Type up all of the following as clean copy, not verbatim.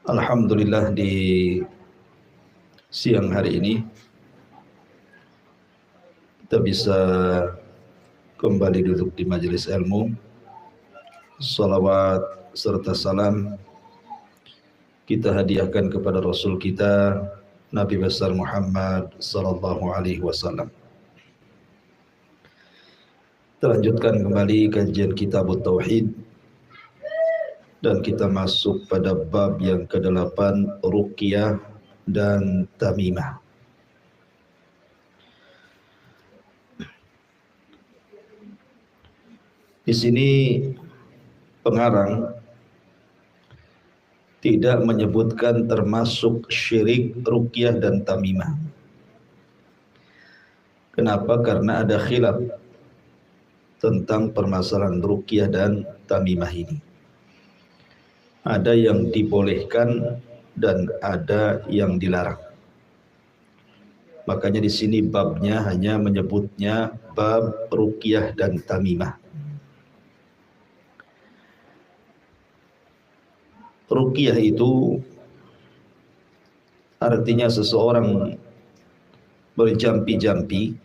Alhamdulillah di siang hari ini kita bisa kembali duduk di majelis ilmu. Salawat serta salam kita hadiahkan kepada Rasul kita Nabi besar Muhammad sallallahu alaihi wasallam. Kita lanjutkan kembali kajian kitab Tauhid dan kita masuk pada bab yang ke-8, ruqyah dan tamimah. Di sini pengarang tidak menyebutkan termasuk syirik ruqyah dan tamimah. Kenapa? Karena ada khilaf tentang permasalahan ruqyah dan tamimah ini. Ada yang dibolehkan dan ada yang dilarang. Makanya di sini babnya hanya menyebutnya bab ruqyah dan tamimah. Ruqyah itu artinya seseorang berjampi-jampi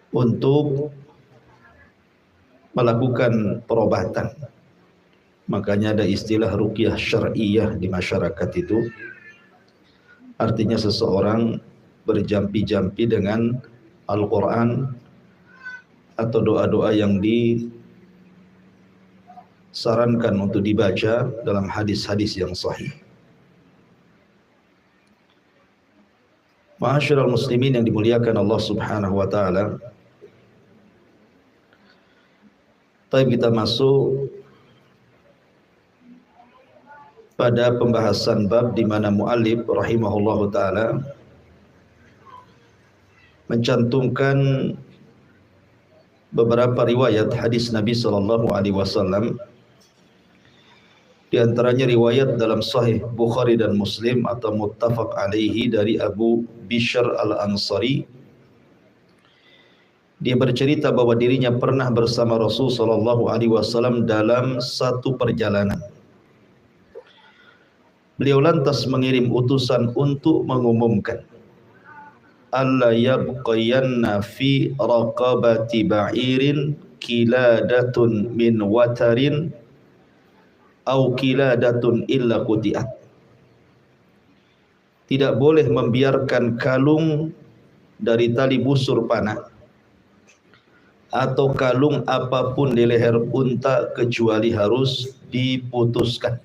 untuk melakukan perobatan. Makanya ada istilah ruqyah syar'iyah di masyarakat itu. Artinya seseorang berjampi-jampi dengan Al-Quran atau doa-doa yang disarankan untuk dibaca dalam hadis-hadis yang sahih. Ma'asyiral muslimin yang dimuliakan Allah Subhanahu wa taala. Baik, kita masuk pada pembahasan bab di mana muallif rahimahullahu taala mencantumkan beberapa riwayat hadis Nabi sallallahu alaihi wasallam, di antaranya riwayat dalam Sahih Bukhari dan Muslim atau muttafaq alaihi dari Abu Bishr Al-Ansari. Dia bercerita bahwa dirinya pernah bersama Rasul sallallahu alaihi wasallam dalam satu perjalanan. Beliau lantas mengirim utusan untuk mengumumkan, alla yabqayanna fi raqabati ba'irin kiladatun min watarin au kiladatun illa quti'at. Tidak boleh membiarkan kalung dari tali busur panah atau kalung apapun di leher unta kecuali harus diputuskan.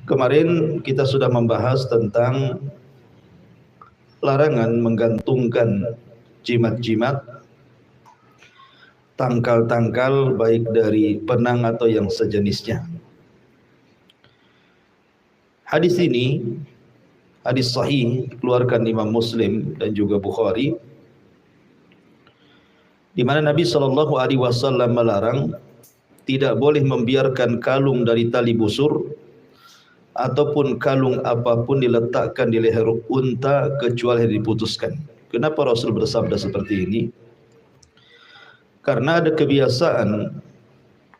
Kemarin kita sudah membahas tentang larangan menggantungkan jimat-jimat, tangkal-tangkal baik dari benang atau yang sejenisnya. Hadis ini, hadis sahih dikeluarkan Imam Muslim dan juga Bukhari, di mana Nabi sallallahu alaihi wasallam melarang tidak boleh membiarkan kalung dari tali busur ataupun kalung apapun diletakkan di leher unta kecuali diputuskan. Kenapa Rasul bersabda seperti ini? Karena ada kebiasaan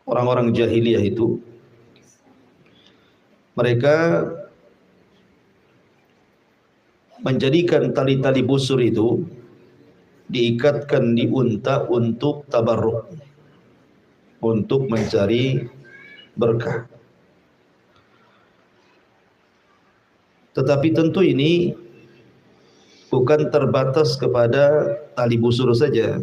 orang-orang jahiliyah itu, mereka menjadikan tali-tali busur itu diikatkan di unta untuk tabarruk, untuk mencari berkah. Tetapi tentu ini bukan terbatas kepada tali busur saja.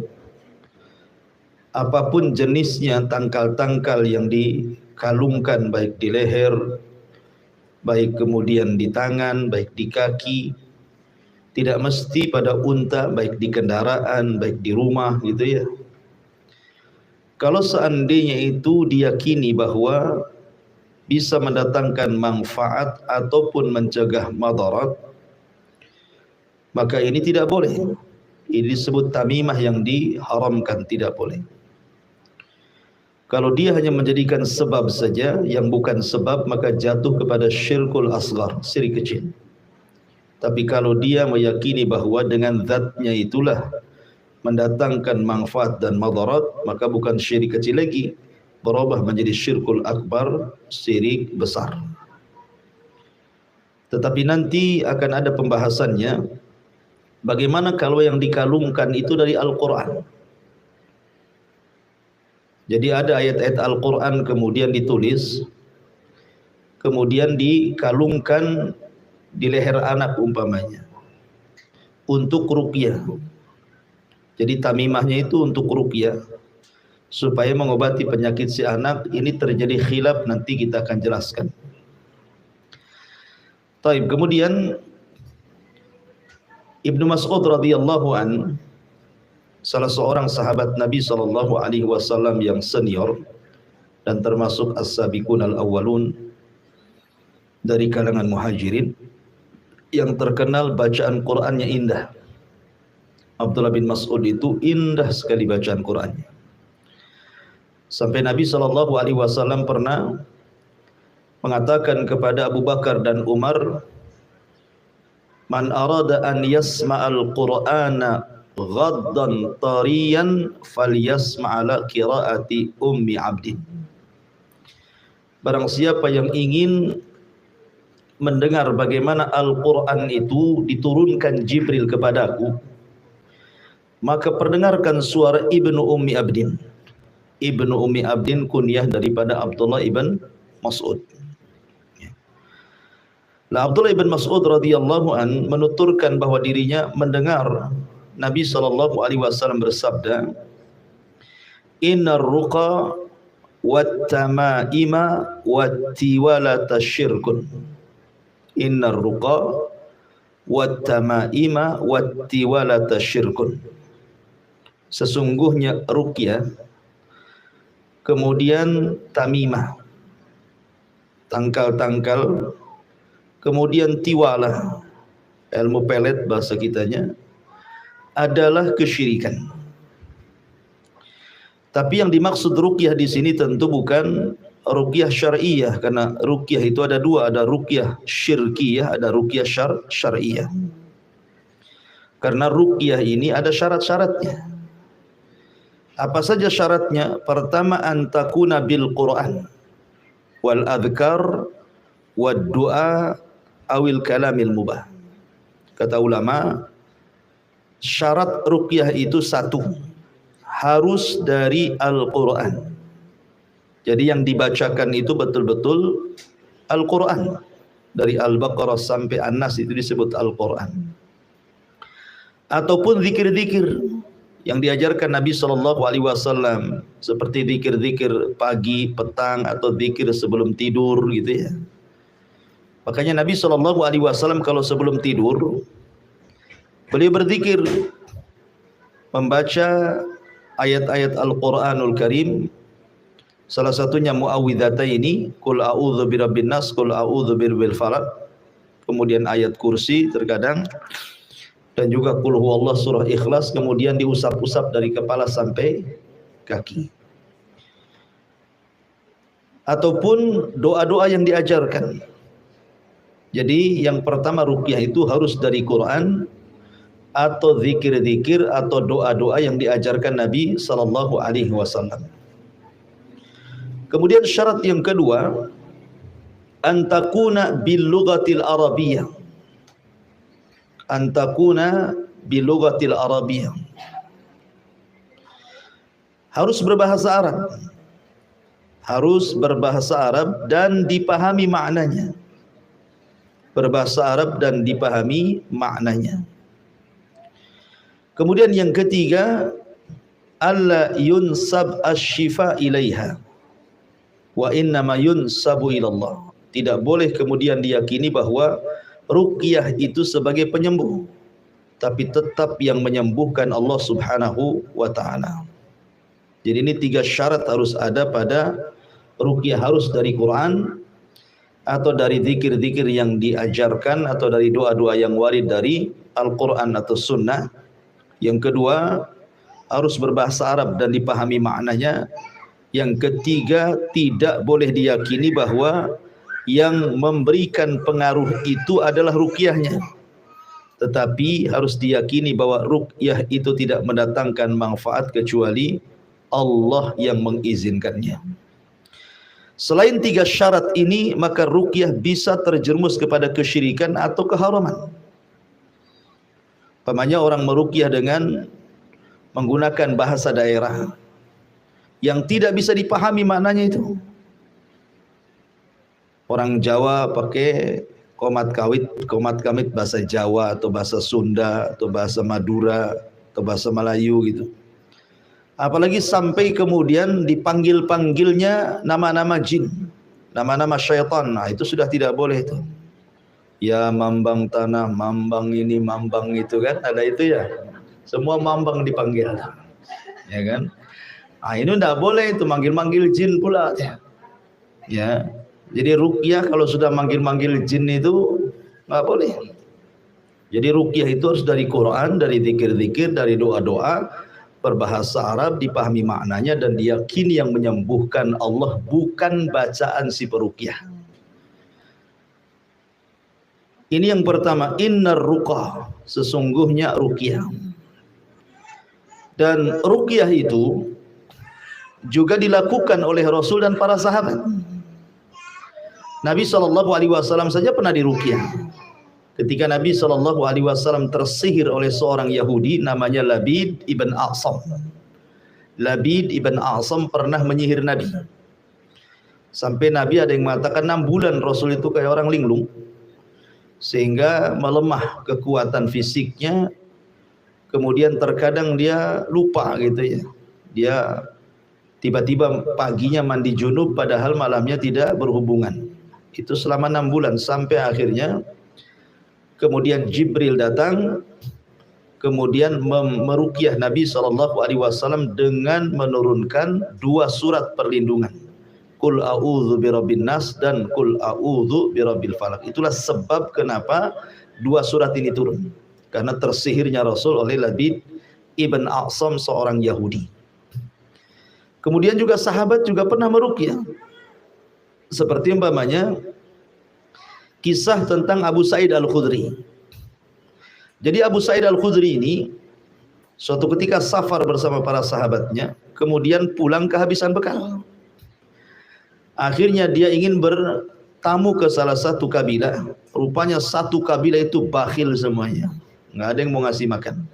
Apapun jenisnya tangkal-tangkal yang dikalungkan, baik di leher, baik kemudian di tangan, baik di kaki, tidak mesti pada unta, baik di kendaraan, baik di rumah, gitu ya. Kalau seandainya itu diyakini bahwa bisa mendatangkan manfaat ataupun mencegah madarat, maka ini tidak boleh. Ini disebut tamimah yang diharamkan, tidak boleh. Kalau dia hanya menjadikan sebab saja yang bukan sebab, maka jatuh kepada syirkul asghar, syirik kecil. Tapi kalau dia meyakini bahwa dengan zatnya itulah mendatangkan manfaat dan madarat, maka bukan syirik kecil lagi. berubah menjadi syirkul akbar, syirik besar. Tetapi nanti akan ada pembahasannya, bagaimana kalau yang dikalungkan itu dari Al-Quran. Jadi ada ayat-ayat Al-Quran kemudian ditulis, kemudian dikalungkan di leher anak umpamanya, untuk ruqyah. Jadi tamimahnya itu untuk ruqyah, supaya mengobati penyakit si anak. Ini terjadi khilaf, nanti kita akan jelaskan. Taib, kemudian Ibnu Mas'ud radhiyallahu an, salah seorang sahabat Nabi sallallahu alaihi wasallam yang senior dan termasuk as-sabiqun al-awwalun dari kalangan muhajirin, yang terkenal bacaan Qur'annya indah. Abdullah bin Mas'ud itu indah sekali bacaan Qur'annya. Sampai Nabi sallallahu alaihi wasallam pernah mengatakan kepada Abu Bakar dan Umar, "Man arada an yasma'al Qur'ana ghaddan tariyan falyasma'ala qiraati Ummi Abdin." Barang siapa yang ingin mendengar bagaimana Al-Quran itu diturunkan Jibril kepadaku, maka perdengarkan suara Ibnu Ummi Abdin. Ibnu Ummi Abdin kunyah daripada Abdullah ibn Mas'ud. Nah, Abdullah ibn Mas'ud radhiyallahu an menuturkan bahwa dirinya mendengar Nabi sallallahu alaihi wasallam bersabda, "Innar ruqa wat tamaima wat tiwalata syirkun." Innar ruqa wat tamaima wat tiwalata syirkun. Sesungguhnya ruqyah, kemudian tamimah, tangkal-tangkal, kemudian tiwalah, ilmu pelet bahasa kitanya, adalah kesyirikan. Tapi yang dimaksud ruqyah di sini tentu bukan ruqyah syar'iyah, karena ruqyah itu ada dua, ada ruqyah syirkiyah, ada ruqyah syar'iyah. Karena ruqyah ini ada syarat-syaratnya. Apa saja syaratnya? Pertama, antakuna bil Qur'an wal adhkar wad du'a awil kalamil mubah. Kata ulama, syarat ruqyah itu satu, harus dari Al-Quran. Jadi yang dibacakan itu betul-betul Al-Quran. Dari Al-Baqarah sampai An-Nas itu disebut Al-Quran. Ataupun zikir-zikir yang diajarkan Nabi SAW, seperti zikir-zikir pagi, petang, atau zikir sebelum tidur gitu ya. Makanya Nabi SAW kalau sebelum tidur, beliau berzikir, membaca ayat-ayat Al-Quranul Karim. Salah satunya muawwidhataini, qul a'udzu birabbin nas, qul a'udzu birabbil falaq. Kemudian ayat kursi terkadang, dan juga qul huwallahu surah Ikhlas, kemudian diusap-usap dari kepala sampai kaki. Ataupun doa-doa yang diajarkan. Jadi yang pertama ruqyah itu harus dari Quran atau zikir-zikir atau doa-doa yang diajarkan Nabi sallallahu alaihi wasallam. Kemudian syarat yang kedua, antakuna bil lughatil arabiyyah. Antakuna bil lughatil arabiyyah. Harus berbahasa Arab. Harus berbahasa Arab dan dipahami maknanya. Berbahasa Arab dan dipahami maknanya. Kemudian yang ketiga, alla yunsab asy-syifa ilaiha wa innama yunsabu ilallah. Tidak boleh kemudian diyakini bahwa ruqyah itu sebagai penyembuh, tapi tetap yang menyembuhkan Allah Subhanahu wa ta'ala. Jadi ini tiga syarat harus ada pada ruqyah, harus dari Quran atau dari zikir-zikir yang diajarkan atau dari doa-doa yang warid dari Al-Quran atau Sunnah. Yang kedua, harus berbahasa Arab dan dipahami maknanya. Yang ketiga, tidak boleh diyakini bahwa yang memberikan pengaruh itu adalah ruqyahnya, tetapi harus diyakini bahwa ruqyah itu tidak mendatangkan manfaat kecuali Allah yang mengizinkannya. Selain 3 syarat ini, maka ruqyah bisa terjerumus kepada kesyirikan atau keharaman. Umpamanya orang meruqyah dengan menggunakan bahasa daerah yang tidak bisa dipahami maknanya itu. Orang Jawa pakai komat kamit bahasa Jawa atau bahasa Sunda atau bahasa Madura atau bahasa Melayu gitu. Apalagi sampai kemudian dipanggil-panggilnya nama-nama jin, nama-nama syaitan. Nah, itu sudah tidak boleh itu. Ya mambang tanah, mambang ini, mambang itu kan, ada itu ya. Semua mambang dipanggil. Ya kan? Ah, ini tidak boleh itu, manggil-manggil jin pula. Ya. Jadi ruqyah kalau sudah manggil-manggil jin itu nggak boleh. Jadi ruqyah itu harus dari Quran, dari zikir-zikir, dari doa-doa, berbahasa Arab, dipahami maknanya dan diyakini yang menyembuhkan Allah, bukan bacaan si peruqyah. Ini yang pertama, innar ruqah, sesungguhnya ruqyah. Dan ruqyah itu juga dilakukan oleh Rasul dan para sahabat. Nabi SAW saja pernah diruqyah. Ketika Nabi SAW tersihir oleh seorang Yahudi namanya Labid ibn A'sam. Labid ibn A'sam pernah menyihir Nabi. Sampai Nabi ada yang mengatakan 6 bulan Rasul itu kayak orang linglung, sehingga melemah kekuatan fisiknya. Kemudian terkadang dia lupa gitu ya. Dia tiba-tiba paginya mandi junub padahal malamnya tidak berhubungan. Itu selama 6 bulan sampai akhirnya kemudian Jibril datang, kemudian meruqyah Nabi SAW dengan menurunkan 2 surat perlindungan. Qul a'udzu birabbin nas dan qul a'udzu birabbil falaq. Itulah sebab kenapa 2 surat ini turun. Karena tersihirnya Rasul oleh Labid ibn A'sam, seorang Yahudi. Kemudian juga sahabat juga pernah meruqyah. Seperti umpamanya kisah tentang Abu Sa'id Al-Khudri. Jadi Abu Sa'id Al-Khudri ini suatu ketika safar bersama para sahabatnya, kemudian pulang kehabisan bekal. Akhirnya dia ingin bertamu ke salah satu kabilah. Rupanya satu kabilah itu bakhil semuanya, nggak ada yang mau ngasih makan.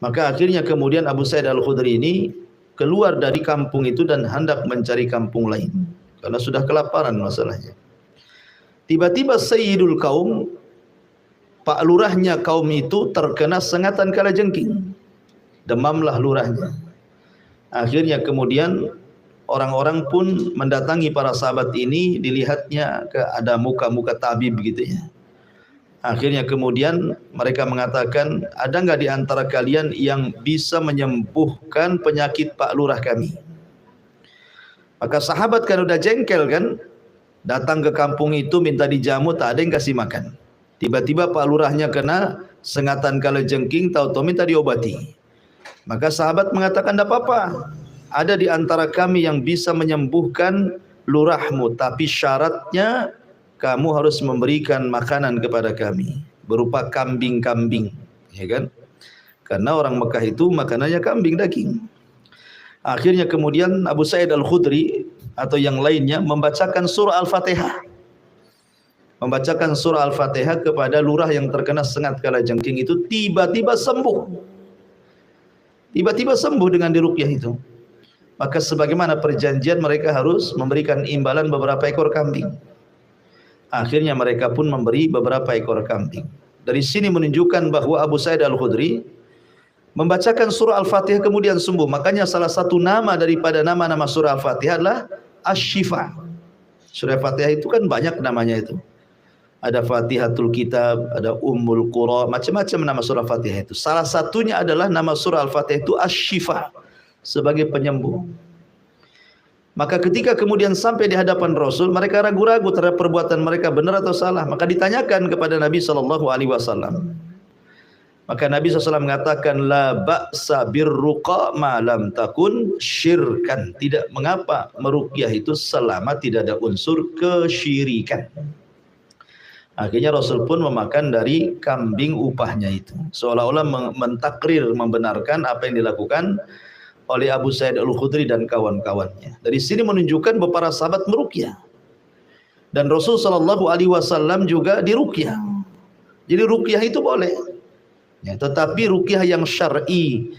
Maka akhirnya kemudian Abu Sa'id Al-Khudri ini keluar dari kampung itu dan hendak mencari kampung lain karena sudah kelaparan masalahnya. Tiba-tiba Sayyidul Kaum, Pak Lurahnya kaum itu terkena sengatan kalajengking. Demamlah lurahnya. Akhirnya kemudian orang-orang pun mendatangi para sahabat ini, dilihatnya ada muka-muka tabib gitu ya. Akhirnya kemudian mereka mengatakan, ada nggak di antara kalian yang bisa menyembuhkan penyakit Pak Lurah kami? Maka sahabat kan udah jengkel kan, datang ke kampung itu minta dijamu, tak ada yang kasih makan. Tiba-tiba Pak Lurahnya kena sengatan kalajengking, tahu-tahu minta diobati. Maka sahabat mengatakan, tidak apa-apa, ada di antara kami yang bisa menyembuhkan lurahmu, tapi syaratnya kamu harus memberikan makanan kepada kami berupa kambing-kambing, ya kan? Karena orang Mekah itu makanannya kambing daging. Akhirnya kemudian Abu Sa'id Al-Khudri atau yang lainnya membacakan surah Al-Fatihah. Membacakan surah Al-Fatihah kepada lurah yang terkena sengat kalajengking itu, tiba-tiba sembuh. Tiba-tiba sembuh dengan diruqyah itu. Maka sebagaimana perjanjian mereka harus memberikan imbalan beberapa ekor kambing. Akhirnya mereka pun memberi beberapa ekor kambing. Dari sini menunjukkan bahwa Abu Sa'id Al-Khudri membacakan surah Al-Fatihah kemudian sembuh. Makanya salah satu nama daripada nama-nama surah Al-Fatihah adalah Asy-Syifa. Surah Al-Fatihah itu kan banyak namanya itu. Ada Fatihatul Kitab, ada Ummul Qura, macam-macam nama surah Al-Fatihah itu. Salah satunya adalah nama surah Al-Fatihah itu Asy-Syifa, sebagai penyembuh. Maka ketika kemudian sampai di hadapan Rasul, mereka ragu-ragu terhadap perbuatan mereka benar atau salah. Maka ditanyakan kepada Nabi SAW. Maka Nabi SAW mengatakan, la ba'sa birruqa ma lam takun syirkan. Tidak mengapa meruqyah itu selama tidak ada unsur kesyirikan. Akhirnya Rasul pun memakan dari kambing upahnya itu, seolah-olah mentakrir, membenarkan apa yang dilakukan oleh Abu Sa'id Al-Khudri dan kawan-kawannya. Dari sini menunjukkan bahwa para sahabat meruqyah. Dan Rasul sallallahu alaihi wasallam juga diruqyah. Jadi ruqyah itu boleh. Ya, tetapi ruqyah yang syar'i,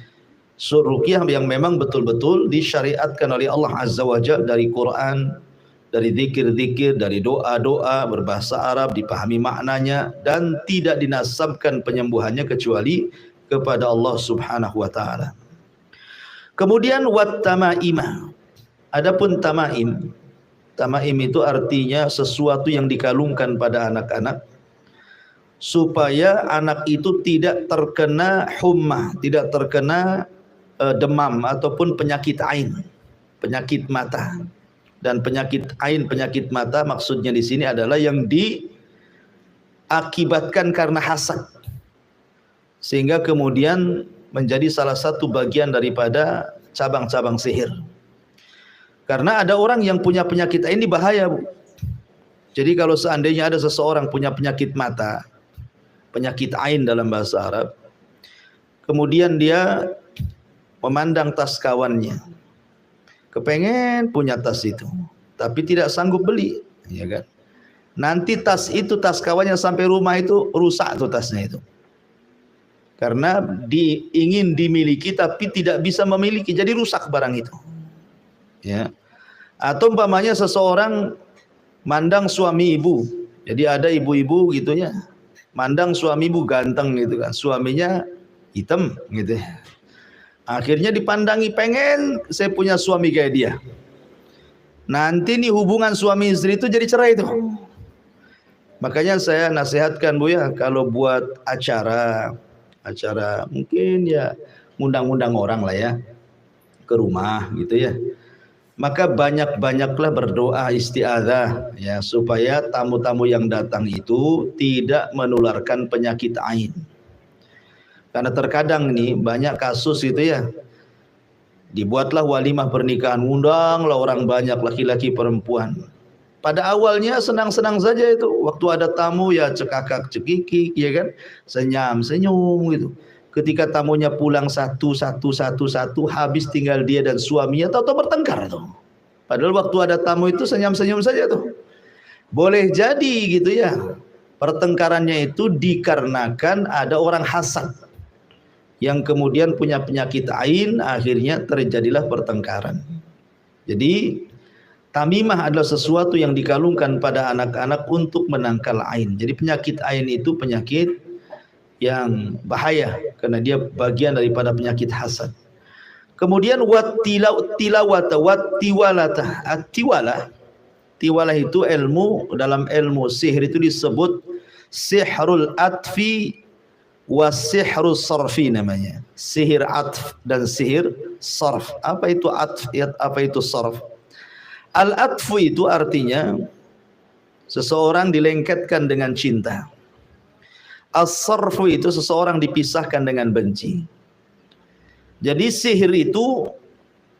ruqyah yang memang betul-betul disyariatkan oleh Allah Azza wa Jalla dari Quran, dari zikir-zikir, dari doa-doa berbahasa Arab, dipahami maknanya dan tidak dinasabkan penyembuhannya kecuali kepada Allah Subhanahu wa taala. Kemudian wat tamaimah. Adapun tamaim, tamaim itu artinya sesuatu yang dikalungkan pada anak-anak supaya anak itu tidak terkena hummah, tidak terkena demam ataupun penyakit ain, penyakit mata. Dan penyakit ain, penyakit mata maksudnya di sini adalah yang diakibatkan karena hasad, sehingga kemudian menjadi salah satu bagian daripada cabang-cabang sihir. Karena ada orang yang punya penyakit ain, ini bahaya, Bu. Jadi kalau seandainya ada seseorang punya penyakit mata, penyakit ain dalam bahasa Arab, kemudian dia memandang tas kawannya, kepengen punya tas itu, tapi tidak sanggup beli, ya kan? Nanti tas itu, tas kawannya sampai rumah itu rusak tuh tasnya itu, karena ingin dimiliki tapi tidak bisa memiliki, jadi rusak barang itu. Ya. Atau umpamanya seseorang mandang suami ibu, jadi ada ibu-ibu gitu ya, mandang suami ibu ganteng gitu kan, suaminya hitam gitu ya. Akhirnya dipandangi, pengen saya punya suami kayak dia. Nanti nih hubungan suami istri itu jadi cerai itu. Makanya saya nasihatkan, Bu ya, kalau buat acara mungkin ya ngundang-undang orang lah ya ke rumah gitu ya. Maka banyak-banyaklah berdoa isti'adzah ya, supaya tamu-tamu yang datang itu tidak menularkan penyakit ain. Karena terkadang nih banyak kasus itu ya, dibuatlah walimah pernikahan, undanglah orang banyak, laki-laki perempuan. Pada awalnya senang-senang saja itu, waktu ada tamu ya cekakak cekikik ya kan, senyum-senyum gitu. Ketika tamunya pulang satu, habis tinggal dia dan suaminya, tahu-tahu bertengkar tuh. Padahal waktu ada tamu itu senyum-senyum saja tuh. Boleh jadi gitu ya, pertengkarannya itu dikarenakan ada orang hasad yang kemudian punya penyakit ain, akhirnya terjadilah pertengkaran. Jadi tamimah adalah sesuatu yang dikalungkan pada anak-anak untuk menangkal ain. Jadi penyakit ain itu penyakit yang bahaya karena dia bagian daripada penyakit hasad. Kemudian tilawata tiwalata. Tiwalah itu ilmu, dalam ilmu sihir itu disebut sihrul atfi wa sihrus sarfi namanya. Sihir atf dan sihir sarf. Apa itu atf? Apa itu sarf? Al-atfu itu artinya seseorang dilengketkan dengan cinta. As-sarfu itu seseorang dipisahkan dengan benci. Jadi sihir itu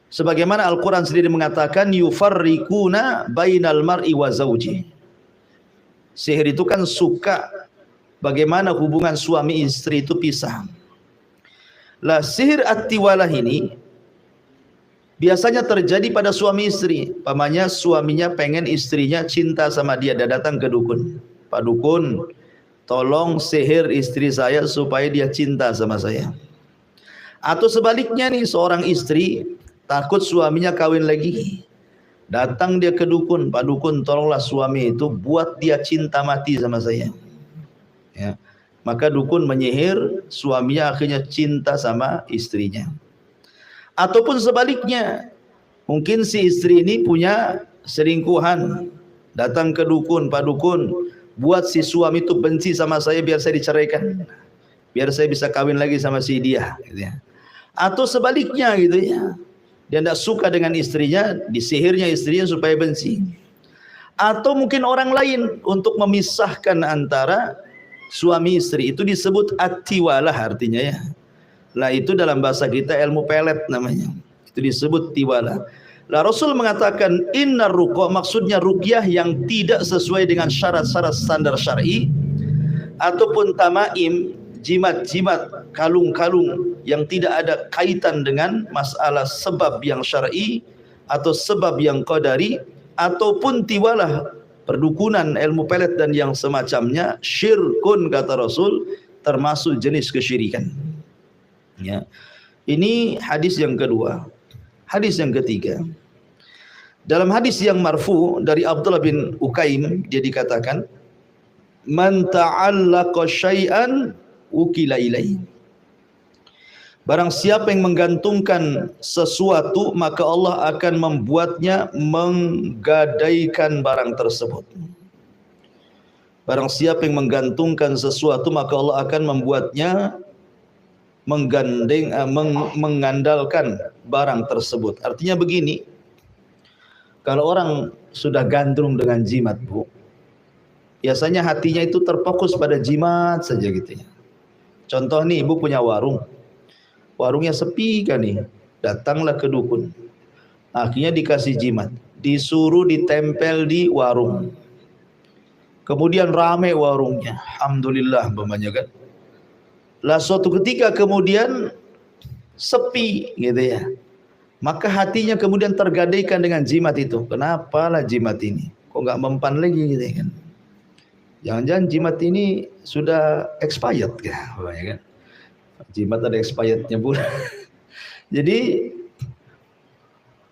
sebagaimana Al-Quran sendiri mengatakan yufarriquna bainal mar'i wa zawji. Sihir itu kan suka bagaimana hubungan suami istri itu pisah. Lah sihir at-tiwalah ini biasanya terjadi pada suami istri. Pamannya suaminya pengen istrinya cinta sama dia, dia datang ke dukun. Pak dukun, tolong sihir istri saya supaya dia cinta sama saya. Atau sebaliknya nih, seorang istri takut suaminya kawin lagi, datang dia ke dukun, Pak dukun tolonglah suami itu buat dia cinta mati sama saya. Ya. Maka dukun menyihir, suaminya akhirnya cinta sama istrinya. Ataupun sebaliknya, mungkin si istri ini punya selingkuhan, datang ke dukun, Pak dukun buat si suami itu benci sama saya biar saya diceraikan, biar saya bisa kawin lagi sama si dia gitu ya. Atau sebaliknya gitu ya, dia tidak suka dengan istrinya, disihirnya istrinya supaya benci. Atau mungkin orang lain untuk memisahkan antara suami istri, itu disebut at-tiwalah artinya ya. Lah itu dalam bahasa kita ilmu pelet namanya, itu disebut tiwalah. Lah Rasul mengatakan innar ruqa, maksudnya ruqyah yang tidak sesuai dengan syarat-syarat standar syar'i, ataupun tamaim, jimat-jimat kalung-kalung yang tidak ada kaitan dengan masalah sebab yang syar'i atau sebab yang qadari, ataupun tiwalah perdukunan, ilmu pelet dan yang semacamnya, syirkun kata Rasul, termasuk jenis kesyirikan. Ya. Ini hadis yang kedua. Hadis yang ketiga. Dalam hadis yang marfu dari Abdullah bin Ukaim, dia dikatakan, man ta'allaqa syai'an wukila ilaihi. Barang siapa yang menggantungkan sesuatu, maka Allah akan membuatnya menggadaikan barang tersebut. Barang siapa yang menggantungkan sesuatu, maka Allah akan membuatnya mengandalkan barang tersebut. Artinya begini, kalau orang sudah gandrung dengan jimat, Bu, biasanya hatinya itu terfokus pada jimat saja gitu ya. Contoh nih, Ibu punya warung. Warungnya sepi kan nih. Datanglah ke dukun. Akhirnya dikasih jimat, disuruh ditempel di warung. Kemudian rame warungnya. Alhamdulillah umpamanya kan. Lah suatu ketika kemudian sepi gitu ya. Maka hatinya kemudian tergadaikan dengan jimat itu. Kenapa lah jimat ini? Kok nggak mempan lagi gitu ya kan? Jangan-jangan jimat ini sudah expired kan? Jimat ada expirednya pun. Jadi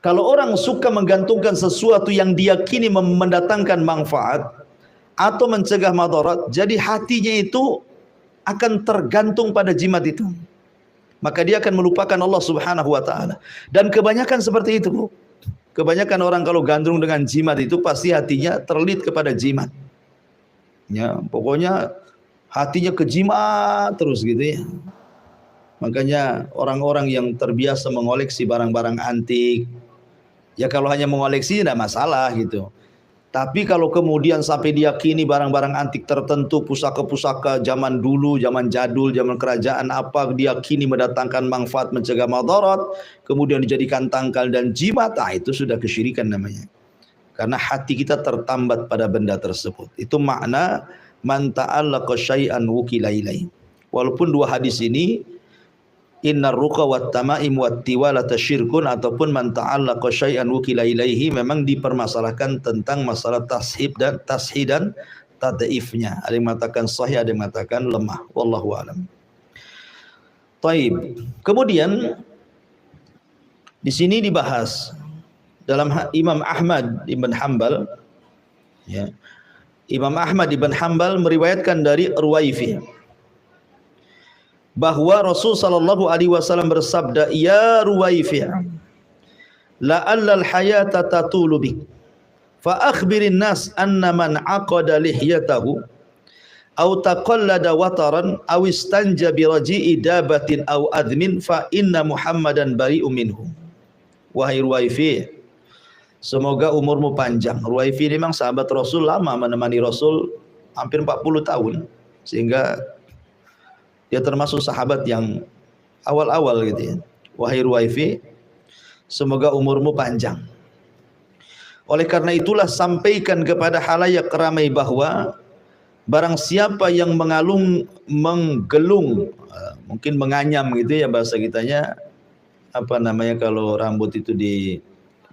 kalau orang suka menggantungkan sesuatu yang diyakini mendatangkan manfaat atau mencegah madarat, jadi hatinya itu akan tergantung pada jimat itu. Maka dia akan melupakan Allah Subhanahu wa taala. Dan kebanyakan seperti itu, Bu. Kebanyakan orang kalau gandrung dengan jimat itu pasti hatinya terlilit kepada jimat. Ya, pokoknya hatinya ke jimat terus gitu ya. Makanya orang-orang yang terbiasa mengoleksi barang-barang antik, ya kalau hanya mengoleksi tidak masalah gitu. Tapi kalau kemudian sampai diyakini barang-barang antik tertentu, pusaka-pusaka zaman dulu, zaman jadul, zaman kerajaan apa, diyakini mendatangkan manfaat, mencegah madarat, kemudian dijadikan tangkal dan jimat, itu sudah kesyirikan namanya. Karena hati kita tertambat pada benda tersebut. Itu makna man ta'allaqa syai'an wukila ilaihi. Walaupun dua hadis ini, innar ruqa wat tamaim wat tiwala tasyirkun, ataupun man ta'allaqa syai'an wukila ilaihi, memang dipermasalahkan tentang masalah tashid dan tad'ifnya. Ada yang mengatakan sahih, ada yang mengatakan lemah. Wallahu a'lam. Taib. Kemudian di sini dibahas dalam Imam Ahmad ibn Hanbal, ya. Imam Ahmad ibn Hanbal meriwayatkan dari Ruwaifi bahwa Rasul sallallahu alaihi wasallam bersabda, ya Ruwaifi, la'alla al-hayata tatulu bik, fa akhbirin nas anna man aqada lihyatahu aw taqallada wataran aw istanja bi raji'i dabatin aw admin fa inna Muhammadan bari'un minhu. Wahai Ruwaifi, semoga umurmu panjang. Ruwaifi memang sahabat Rasul, lama menemani Rasul, hampir 40 tahun, sehingga dia termasuk sahabat yang awal-awal gitu ya. Wahai Ruwaifi, semoga umurmu panjang. Oleh karena itulah sampaikan kepada halayak ramai bahwa barang siapa yang menggelung, mungkin menganyam gitu ya bahasa kitanya, apa namanya kalau rambut itu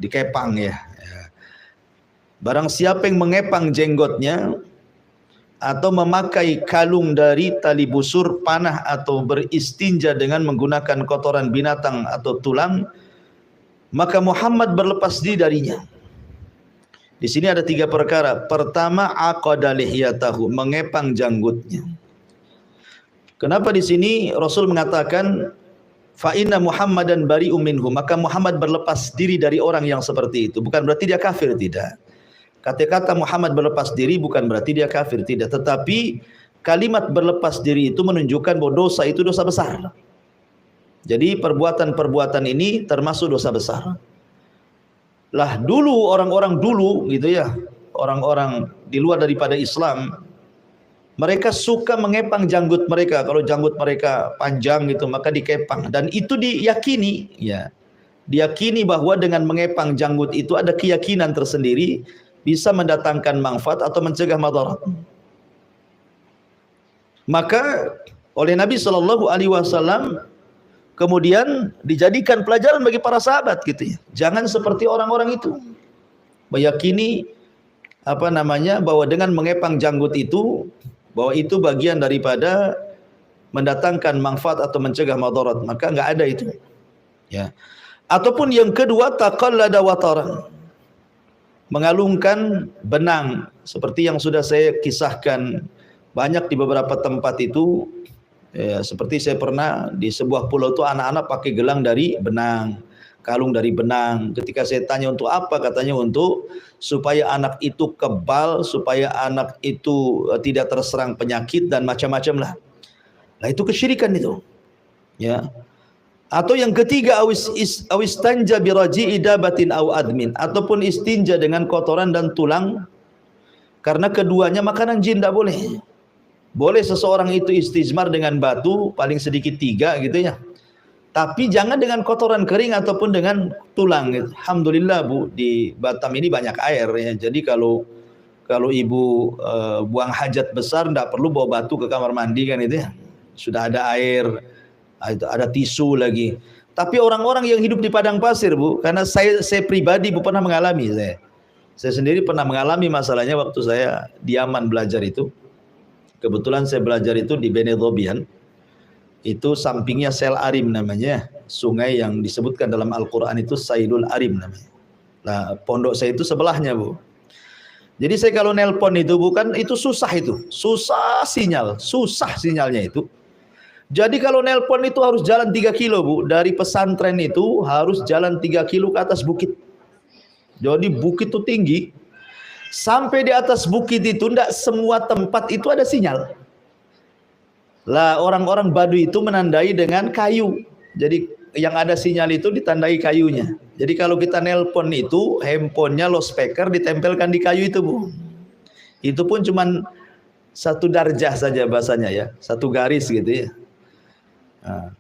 dikepang ya. Barang siapa yang mengepang jenggotnya atau memakai kalung dari tali busur, panah, atau beristinja dengan menggunakan kotoran binatang atau tulang, maka Muhammad berlepas diri darinya. Di sini ada 3 perkara. Pertama, aqada lihyatahu, mengepang janggutnya. Kenapa di sini Rasul mengatakan fa inna Muhammadan bari'un minhu, maka Muhammad berlepas diri dari orang yang seperti itu? Bukan berarti dia kafir, tidak. Kata-kata Muhammad berlepas diri bukan berarti dia kafir, tidak. Tetapi kalimat berlepas diri itu menunjukkan bahwa dosa itu dosa besar. Jadi perbuatan-perbuatan ini termasuk dosa besar. Lah dulu orang-orang dulu gitu ya, orang-orang di luar daripada Islam, mereka suka mengepang janggut mereka. Kalau janggut mereka panjang gitu, maka dikepang. Dan itu diyakini, ya, diyakini bahwa dengan mengepang janggut itu ada keyakinan tersendiri, bisa mendatangkan manfaat atau mencegah madarat. Maka oleh Nabi Shallallahu Alaihi Wasallam, kemudian dijadikan pelajaran bagi para sahabat gitu ya. Jangan seperti orang-orang itu meyakini bahwa dengan mengepang janggut itu, bahwa itu bagian daripada mendatangkan manfaat atau mencegah madarat. Maka nggak ada itu ya. Ataupun yang kedua, taqallada wataran, mengalungkan benang, seperti yang sudah saya kisahkan banyak di beberapa tempat itu ya. Seperti saya pernah di sebuah pulau itu anak-anak pakai gelang dari benang, kalung dari benang. Ketika saya tanya untuk apa, katanya untuk supaya anak itu kebal, supaya anak itu tidak terserang penyakit dan macam-macam lah. Nah itu kesyirikan itu ya. Atau yang ketiga, awis tanja biraji'i dabatin aw admin, ataupun istinja dengan kotoran dan tulang, karena keduanya makanan jin. Tidak boleh. Boleh seseorang itu istijmar dengan batu paling sedikit 3 gitu ya, tapi jangan dengan kotoran kering ataupun dengan tulang gitu. Alhamdulillah Bu, di Batam ini banyak air ya, jadi kalau ibu buang hajat besar tidak perlu bawa batu ke kamar mandi kan itu ya, sudah ada air, ada tisu lagi. Tapi orang-orang yang hidup di padang pasir Bu, karena saya pribadi Bu pernah mengalami, saya sendiri pernah mengalami masalahnya waktu saya di Yaman belajar itu. Kebetulan saya belajar itu di Bene Dhobian, itu sampingnya Sel Arim namanya, sungai yang disebutkan dalam Al-Quran itu Sailul Arim namanya. Nah pondok saya itu sebelahnya Bu. Jadi saya kalau nelpon itu bukan, itu susah sinyalnya itu. Jadi kalau nelpon itu harus jalan 3 kilo Bu, dari pesantren itu harus jalan 3 kilo ke atas bukit. Jadi bukit itu tinggi. Sampai di atas bukit itu tidak semua tempat itu ada sinyal. Lah orang-orang Baduy itu menandai dengan kayu. Jadi yang ada sinyal itu ditandai kayunya. Jadi kalau kita nelpon itu, handphonenya loudspeaker ditempelkan di kayu itu Bu. Itu pun cuman 1 darjah saja bahasanya ya, 1 garis gitu ya. Nah,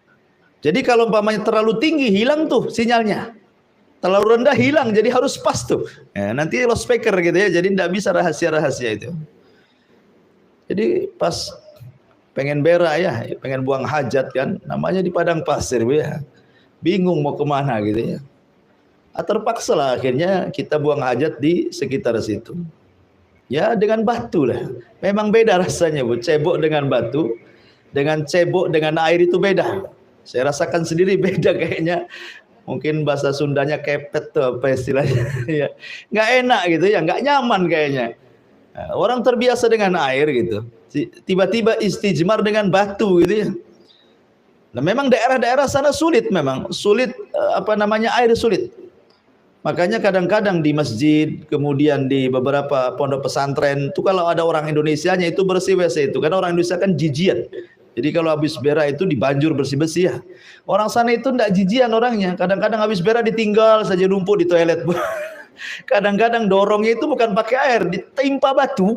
jadi kalau umpamanya terlalu tinggi hilang tuh sinyalnya. Terlalu rendah hilang, jadi harus pas tuh. Ya, nanti loudspeaker gitu ya, jadi tidak bisa rahasia-rahasia itu. Jadi pas pengen berak ya, pengen buang hajat kan, namanya di padang pasir ya, bingung mau kemana gitu ya. Terpaksa lah akhirnya kita buang hajat di sekitar situ. Ya dengan batu lah. Memang beda rasanya Bu, cebok dengan batu, dengan cebok dengan air itu beda. Saya rasakan sendiri beda kayaknya. Mungkin bahasa Sundanya kepet tuh apa istilahnya ya. Nggak enak gitu ya, nggak nyaman kayaknya. Nah, orang terbiasa dengan air gitu, tiba-tiba istijmar dengan batu gitu ya. Nah memang daerah-daerah sana sulit, air sulit. Makanya kadang-kadang di masjid, kemudian di beberapa pondok pesantren itu kalau ada orang Indonesianya itu bersih WC itu, karena orang Indonesia kan jijian. Jadi kalau habis berak itu dibanjur bersih-bersih ya. Orang sana itu tidak jijian orangnya. Kadang-kadang habis berak ditinggal saja rumput di toilet. Kadang-kadang dorongnya itu bukan pakai air, ditimpa batu.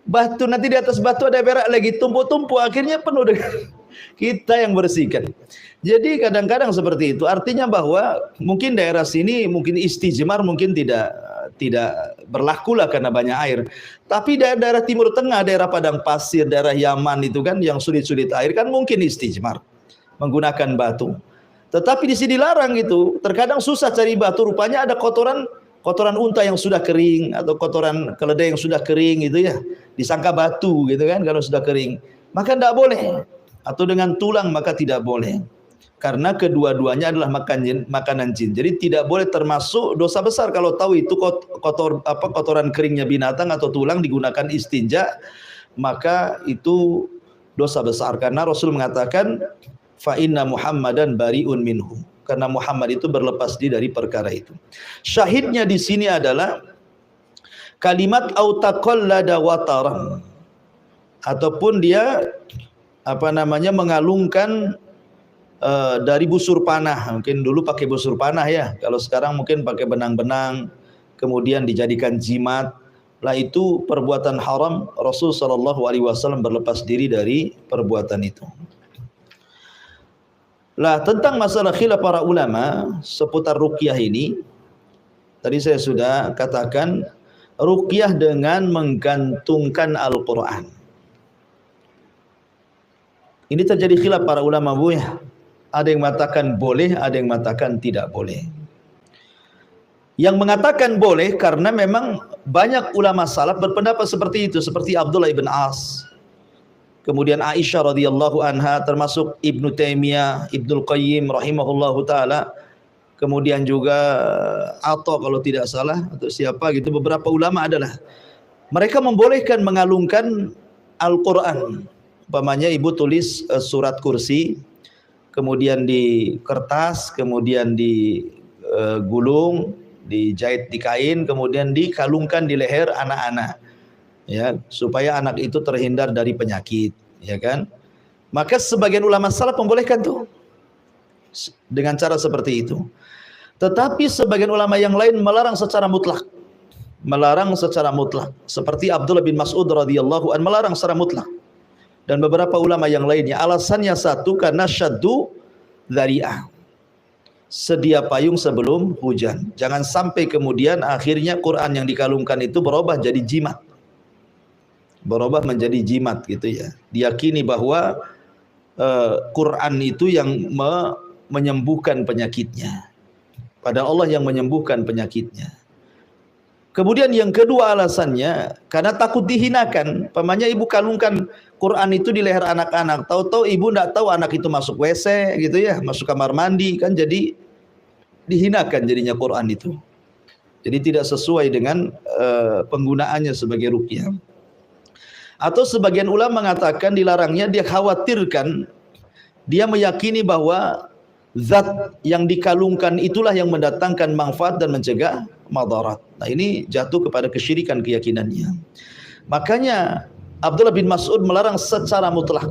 Batu nanti di atas batu ada berak lagi, tumpuk-tumpuk, akhirnya penuh dengan kita yang bersihkan. Jadi kadang-kadang seperti itu. Artinya bahwa mungkin daerah sini mungkin istijmar mungkin tidak berlaku lah karena banyak air. Tapi daerah Timur Tengah, daerah padang pasir, daerah Yaman itu kan yang sulit-sulit air kan mungkin istijmar menggunakan batu. Tetapi di sini dilarang itu. Terkadang susah cari batu, rupanya ada kotoran unta yang sudah kering atau kotoran keledai yang sudah kering gitu ya. Disangka batu gitu kan kalau sudah kering. Maka tidak boleh. Atau dengan tulang maka tidak boleh. Karena kedua-duanya adalah makanan jin. Jadi tidak boleh termasuk dosa besar kalau tahu itu kotoran keringnya binatang atau tulang digunakan istinja, maka itu dosa besar. Karena Rasul mengatakan fa inna Muhammadan bariun minhu. Karena Muhammad itu berlepas diri dari perkara itu. Syahidnya di sini adalah kalimat au taqallada wataran, ataupun dia mengalungkan dari busur panah. Mungkin dulu pakai busur panah ya, kalau sekarang mungkin pakai benang-benang kemudian dijadikan jimat. Lah itu perbuatan haram. Rasul sallallahu alaihi wasallam berlepas diri dari perbuatan itu. Lah tentang masalah khilaf para ulama seputar ruqyah ini, tadi saya sudah katakan ruqyah dengan menggantungkan Al-Qur'an. Ini terjadi khilaf para ulama, Bu, ya. Ada yang mengatakan boleh, ada yang mengatakan tidak boleh. Yang mengatakan boleh karena memang banyak ulama salaf berpendapat seperti itu, seperti Abdullah ibn As, kemudian Aisyah radhiyallahu anha, termasuk Ibnu Taimiyah, Ibnul Qayyim rahimahullahu taala, kemudian juga Atha kalau tidak salah, atau siapa gitu, beberapa ulama adalah mereka membolehkan mengalungkan Al-Qur'an. Umpamanya ibu tulis surat kursi, kemudian di kertas, kemudian digulung, dijahit di kain, kemudian dikalungkan di leher anak-anak, ya, supaya anak itu terhindar dari penyakit, ya kan? Maka sebagian ulama salaf membolehkan tuh dengan cara seperti itu. Tetapi sebagian ulama yang lain melarang secara mutlak. Melarang secara mutlak. Seperti Abdullah bin Mas'ud radhiyallahu an melarang secara mutlak. Dan beberapa ulama yang lainnya. Alasannya satu, karena syaddu dzari'ah, sedia payung sebelum hujan. Jangan sampai kemudian akhirnya Quran yang dikalungkan itu berubah jadi jimat. Berubah menjadi jimat gitu ya. Diyakini bahwa Quran itu yang menyembuhkan penyakitnya. Padahal Allah yang menyembuhkan penyakitnya. Kemudian yang kedua alasannya, karena takut dihinakan. Pamannya ibu kalungkan Quran itu di leher anak-anak. Tahu-tahu ibu tidak tahu anak itu masuk WC gitu ya, masuk kamar mandi, kan jadi dihinakan jadinya Quran itu. Jadi tidak sesuai dengan penggunaannya sebagai ruqyah. Atau sebagian ulama mengatakan dilarangnya, dia khawatirkan, dia meyakini bahwa zat yang dikalungkan itulah yang mendatangkan manfaat dan mencegah madarat. Nah, ini jatuh kepada kesyirikan keyakinannya. Makanya Abdullah bin Mas'ud melarang secara mutlak.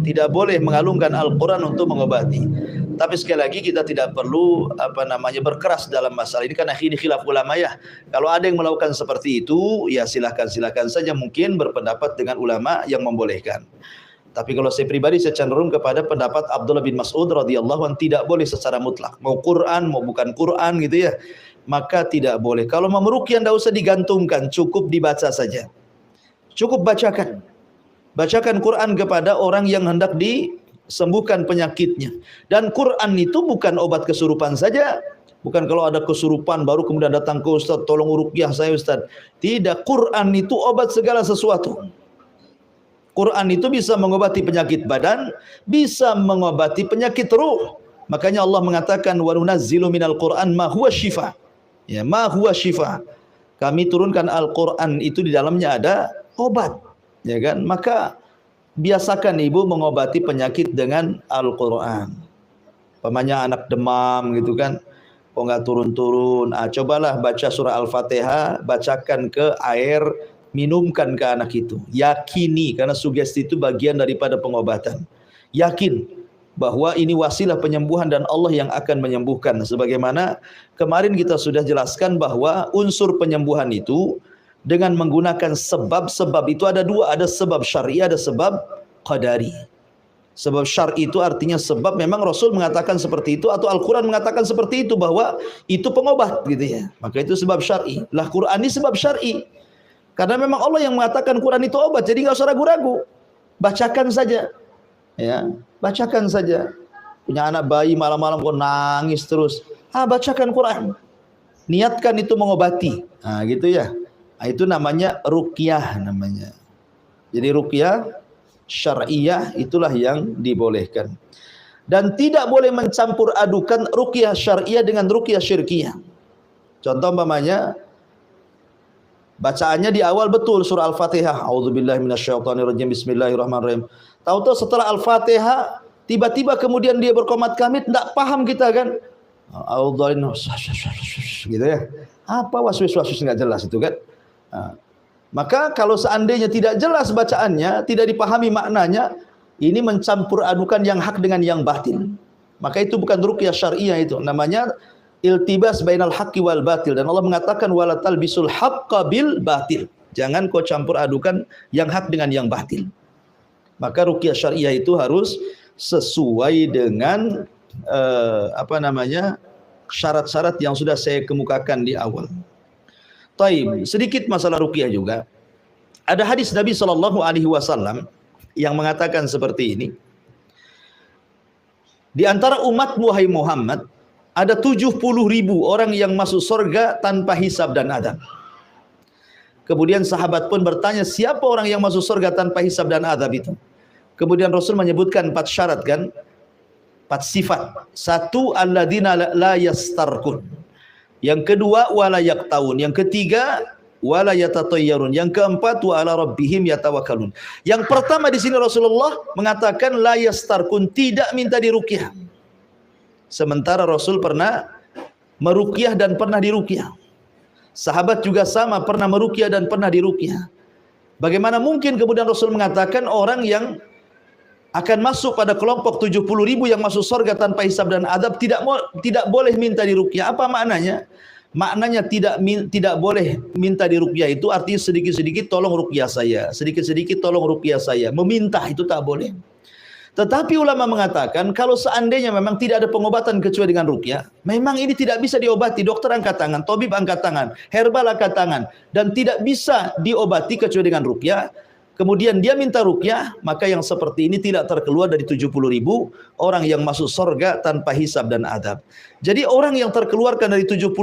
Tidak boleh mengalungkan Al-Quran untuk mengobati. Tapi sekali lagi kita tidak perlu berkeras dalam masalah ini, karena ini khilaf ulama ya. Kalau ada yang melakukan seperti itu, ya silakan saja, mungkin berpendapat dengan ulama yang membolehkan. Tapi kalau saya pribadi, saya cenderung kepada pendapat Abdullah bin Mas'ud radhiyallahu anhu, tidak boleh secara mutlak. Mau Quran, mau bukan Quran gitu ya, maka tidak boleh. Kalau mau meruqyah tidak usah digantungkan, cukup dibaca saja. Cukup bacakan. Bacakan Quran kepada orang yang hendak disembuhkan penyakitnya. Dan Quran itu bukan obat kesurupan saja. Bukan kalau ada kesurupan baru kemudian datang ke Ustaz, tolong ruqyah saya Ustaz. Tidak, Quran itu obat segala sesuatu. Quran itu bisa mengobati penyakit badan, bisa mengobati penyakit ruh. Makanya Allah mengatakan wa nunazzilu minal Qur'an ma huwa syifa. Ya, ma huwa syifa. Kami turunkan Al-Qur'an itu di dalamnya ada obat. Ya kan? Maka biasakan ibu mengobati penyakit dengan Al-Qur'an. Pemanya anak demam gitu kan, kok nggak turun-turun. Cobalah baca surah Al-Fatihah, bacakan ke air, minumkan ke anak itu. Yakini, karena sugesti itu bagian daripada pengobatan. Yakin bahwa ini wasilah penyembuhan dan Allah yang akan menyembuhkan. Sebagaimana kemarin kita sudah jelaskan bahwa unsur penyembuhan itu dengan menggunakan sebab-sebab itu ada dua, ada sebab syar'i, ada sebab qadari. Sebab syar'i itu artinya sebab memang Rasul mengatakan seperti itu, atau Al-Quran mengatakan seperti itu, bahwa itu pengobat gitu ya. Maka itu sebab syar'i. Lah Quran ini sebab syar'i. Karena memang Allah yang mengatakan Quran itu obat, jadi nggak usah ragu-ragu. Bacakan saja. Ya, bacakan saja. Punya anak bayi malam-malam kok nangis terus. Bacakan Quran. Niatkan itu mengobati. Gitu ya. Itu namanya ruqyah namanya. Jadi ruqyah syar'iyah itulah yang dibolehkan. Dan tidak boleh mencampur adukan ruqyah syar'iyah dengan ruqyah syirkiyah. Contoh umpamanya bacaannya di awal betul surah Al-Fatihah, auzubillahi minasyaitonirrajim, bismillahirrahmanirrahim. Tahu-tahu setelah Al-Fatihah tiba-tiba kemudian dia berqomat kamit, enggak paham kita kan. Gitu ya. Apa waswis-waswis enggak jelas itu kan. Maka kalau seandainya tidak jelas bacaannya, tidak dipahami maknanya, ini mencampur adukan yang hak dengan yang batil. Maka itu bukan ruqyah syar'iyah, itu namanya iltibas bainal haqqi wal batil. Dan Allah mengatakan wala talbisul haqqa bil batil. Jangan kau campur adukan yang hak dengan yang batil. Maka ruqyah syariah itu harus sesuai dengan syarat-syarat yang sudah saya kemukakan di awal. Taib, sedikit masalah ruqyah juga. Ada hadis Nabi SAW yang mengatakan seperti ini. Di antara umatmu wahai Muhammad ada 70.000 orang yang masuk surga tanpa hisab dan adab. Kemudian sahabat pun bertanya, siapa orang yang masuk surga tanpa hisab dan adab itu? Kemudian Rasul menyebutkan 4 syarat kan? 4 sifat. 1, alladzina la yastarkun. Yang kedua, wala yaqtaun. Yang ketiga, wala yatatayyarun. Yang keempat, wa ala rabbihim yatawakkalun. Yang pertama di sini Rasulullah mengatakan la yastarkun, tidak minta diruqyah. Sementara Rasul pernah meruqyah dan pernah diruqyah. Sahabat juga sama, pernah meruqyah dan pernah diruqyah. Bagaimana mungkin kemudian Rasul mengatakan orang yang akan masuk pada kelompok 70.000 yang masuk surga tanpa hisab dan adab tidak boleh minta diruqyah? Apa maknanya? Maknanya tidak boleh minta diruqyah itu artinya sedikit-sedikit tolong ruqyah saya, sedikit-sedikit tolong ruqyah saya. Meminta itu tak boleh. Tetapi ulama mengatakan kalau seandainya memang tidak ada pengobatan kecuali dengan ruqyah, memang ini tidak bisa diobati, dokter angkat tangan, tabib angkat tangan, herbal angkat tangan, dan tidak bisa diobati kecuali dengan ruqyah. Kemudian dia minta ruqyah, maka yang seperti ini tidak terkeluar dari 70.000 orang yang masuk surga tanpa hisab dan adab. Jadi orang yang terkeluarkan dari 70.000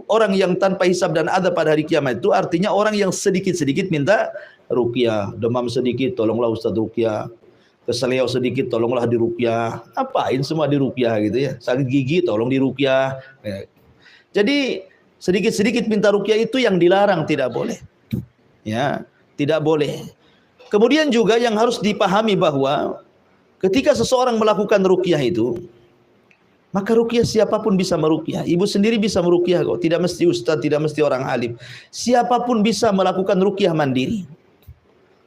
orang yang tanpa hisab dan adab pada hari kiamat itu artinya orang yang sedikit-sedikit minta ruqyah. Demam sedikit, tolonglah Ustaz ruqyah. Keseliau sedikit, tolonglah diruqyah. Apain semua diruqyah gitu ya. Sakit gigi, tolong diruqyah. Jadi sedikit-sedikit minta ruqyah itu yang dilarang, tidak boleh. Ya, tidak boleh. Kemudian juga yang harus dipahami bahwa ketika seseorang melakukan ruqyah itu, maka ruqyah siapapun bisa meruqyah. Ibu sendiri bisa meruqyah kok, tidak mesti ustaz, tidak mesti orang alim. Siapapun bisa melakukan ruqyah mandiri.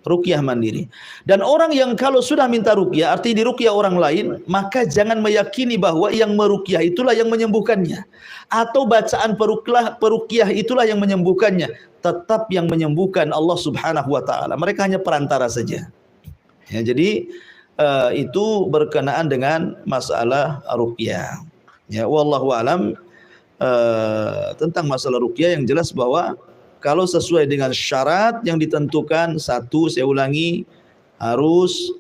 Ruqyah mandiri. Dan orang yang kalau sudah minta ruqyah, artinya diruqyah orang lain, maka jangan meyakini bahwa yang meruqyah itulah yang menyembuhkannya. Atau bacaan peruqyah itulah yang menyembuhkannya. Tetap yang menyembuhkan Allah Subhanahu wa taala. Mereka hanya perantara saja. Ya, jadi itu berkenaan dengan masalah ruqyah. Ya, wallahu alam tentang masalah ruqyah yang jelas bahwa kalau sesuai dengan syarat yang ditentukan, 1, saya ulangi, harus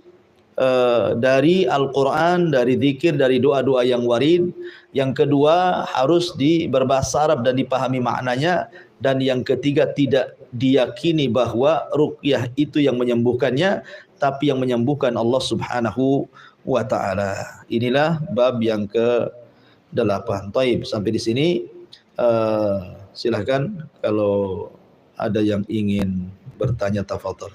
dari Al-Quran, dari zikir, dari doa-doa yang warid. Yang kedua, harus berbahasa Arab dan dipahami maknanya. Dan yang ketiga, tidak diyakini bahwa ruqyah itu yang menyembuhkannya, tapi yang menyembuhkan Allah Subhanahu wa ta'ala. Inilah bab yang ke-8. Taib, sampai di sini. Silahkan kalau ada yang ingin bertanya, tafadhol.